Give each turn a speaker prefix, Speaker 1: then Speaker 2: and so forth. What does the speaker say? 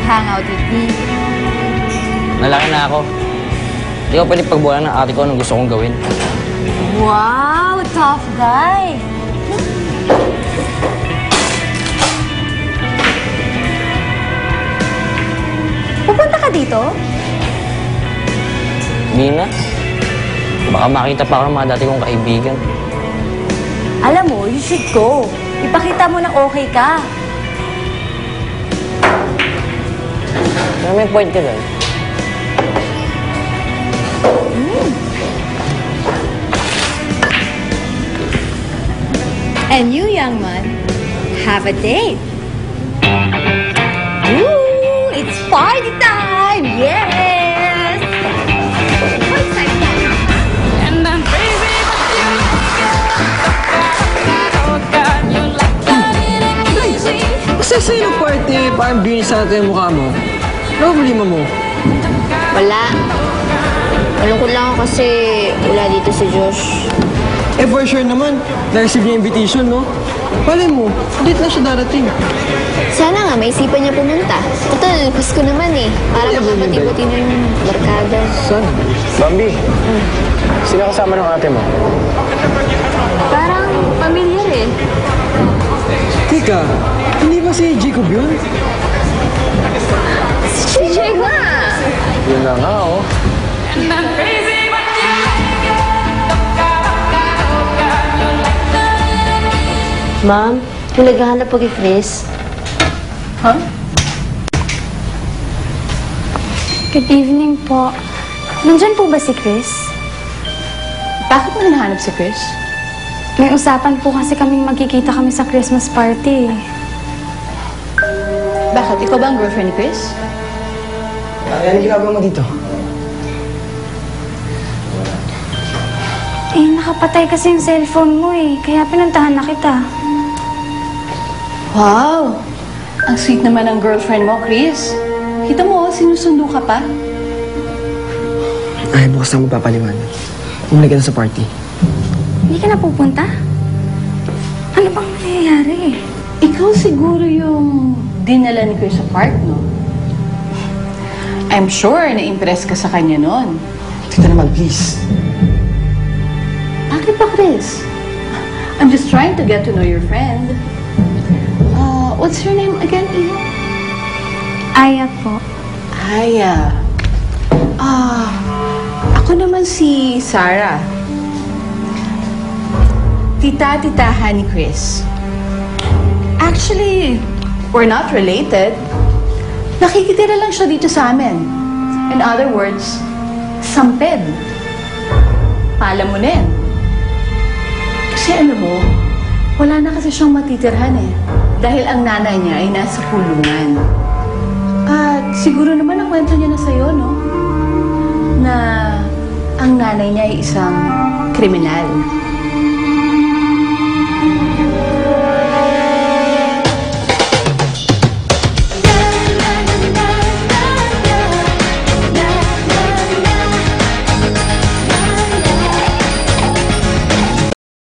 Speaker 1: mag-hangout with me.
Speaker 2: Malaki na ako. Hindi ko pwede pagbuwalan ng ate ko anong gusto kong gawin.
Speaker 1: Wow! Tough guy! Pupunta ka dito?
Speaker 2: Hindi na. Baka makita pa ako ng mga dati kong kaibigan.
Speaker 1: Alam mo, you should go. Ipakita mo na okay ka.
Speaker 2: Pero may point ka doon.
Speaker 1: And you, young man, have a date. Ooh, it's party time! Yes!
Speaker 3: And I'm crazy but you like that it ain't easy.
Speaker 4: Kasi sa'yo ng party, parang binis natin yung mukha mo. Ano problema mo?
Speaker 5: Wala. Malungkot lang ako kasi wala dito si Josh.
Speaker 4: Eh, for sure naman, na-receive niya invitation, no? Palay mo, date na siya darating.
Speaker 5: Sana nga, may isipan niya pumunta. Total, Pasko naman eh. Para makapati-pati na yung barkada.
Speaker 4: Saan?
Speaker 6: Bambi, sino kasama ng ate mo?
Speaker 5: Parang pamilyar eh.
Speaker 4: Tika, hindi ba si Jacob yun?
Speaker 5: Si Jacob nga!
Speaker 6: Yun na nga, oh.
Speaker 3: And I'm crazy but
Speaker 5: Ma'am, yung naghahanap po kay Chris.
Speaker 1: Huh?
Speaker 7: Good evening po. Nandyan po ba si Chris?
Speaker 1: Bakit mo hinahanap si Chris?
Speaker 7: May usapan po kasi kaming magkikita kami sa Christmas party.
Speaker 1: Bakit? Ikaw ba ang girlfriend ni Chris?
Speaker 4: Ano ginagawa mo dito?
Speaker 7: Eh, nakapatay kasi yung cellphone mo eh. Kaya pinuntahan na kita.
Speaker 1: Wow! Ang sweet naman ng girlfriend mo, Chris. Kita mo, sinusundo ka pa.
Speaker 4: Ay, bukas na magpapaliwanag. Umulit ka na sa party.
Speaker 7: Hindi ka na pupunta? Ano bang nangyayari?
Speaker 1: Ikaw siguro yung dinala ni Chris sa park, no? I'm sure na-impress ka sa kanya noon.
Speaker 4: Tita naman, please.
Speaker 1: Bakit ba, Chris? I'm just trying to get to know your friend. What's your name again, Iha?
Speaker 7: Aya po.
Speaker 1: Aya. Ako naman si Sarah. Tita-titahan ni Chris. Actually, we're not related. Nakikitira lang siya dito sa amin. In other words, samped. Palamunin. Kasi alam mo, wala na kasi siyang matitirhan eh. Dahil ang nanay niya ay nasa kulungan. At siguro naman ang kwento niya na sa'yo, no? Na ang nanay niya ay isang kriminal.